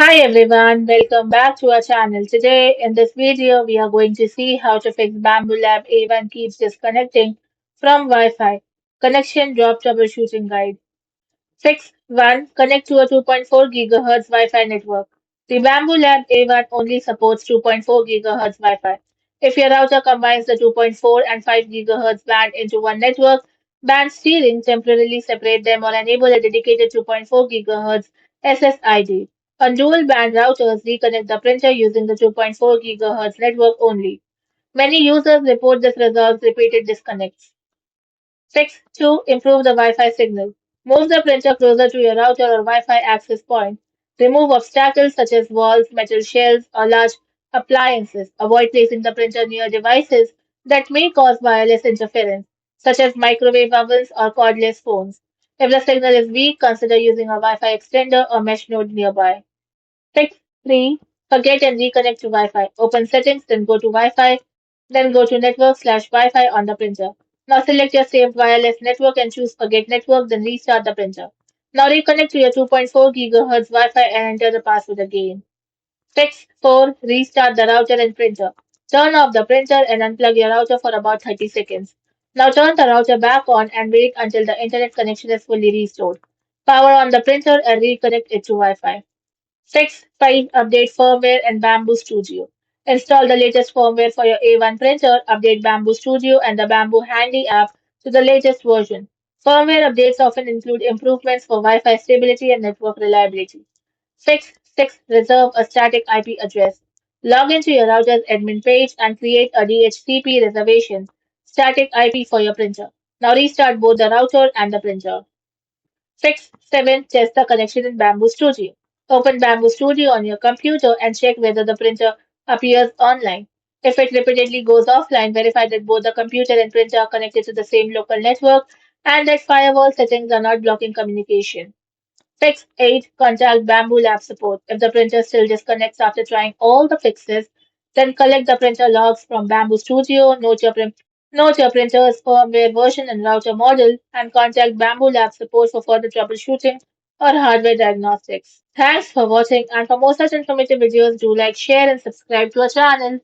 Hi everyone, welcome back to our channel. Today in this video we are going to see how to fix Bambu Lab A1 keeps disconnecting from Wi-Fi. Connection drop troubleshooting guide. Fix 1. Connect to a 2.4 GHz Wi-Fi network. The Bambu Lab A1 only supports 2.4 GHz Wi-Fi. If your router combines the 2.4 and 5 GHz band into one network, band steering temporarily separate them or enable a dedicated 2.4 GHz SSID. On dual band routers, reconnect the printer using the 2.4 GHz network only. Many users report this resolves repeated disconnects. Fix 2. Improve the Wi-Fi signal. Move the printer closer to your router or Wi-Fi access point. Remove obstacles such as walls, metal shelves, or large appliances. Avoid placing the printer near devices that may cause wireless interference, such as microwave ovens or cordless phones. If the signal is weak, consider using a Wi-Fi extender or mesh node nearby. Fix 3. Forget and reconnect to Wi-Fi. Open settings, then go to Wi-Fi, then go to network/Wi-Fi on the printer. Now select your saved wireless network and choose Forget Network, then restart the printer. Now reconnect to your 2.4 GHz Wi-Fi and enter the password again. Fix 4. Restart the router and printer. Turn off the printer and unplug your router for about 30 seconds. Now turn the router back on and wait until the internet connection is fully restored. Power on the printer and reconnect it to Wi-Fi. Fix 5. Update firmware and Bamboo Studio. Install the latest firmware for your A1 printer, update Bamboo Studio and the Bamboo Handy app to the latest version. Firmware updates often include improvements for Wi-Fi stability and network reliability. Fix 6. Reserve a static IP address. Log into your router's admin page and create a DHCP reservation static IP for your printer. Now restart both the router and the printer. Fix 7. Test the connection in Bamboo Studio. Open Bamboo Studio on your computer and check whether the printer appears online. If it repeatedly goes offline, verify that both the computer and printer are connected to the same local network and that firewall settings are not blocking communication. Fix 8. Contact Bamboo Lab support. If the printer still disconnects after trying all the fixes, then collect the printer logs from Bamboo Studio, note your printer's firmware version and router model, and contact Bamboo Lab support for further troubleshooting or hardware diagnostics. Thanks for watching, and for more such informative videos, do like, share, and subscribe to our channel.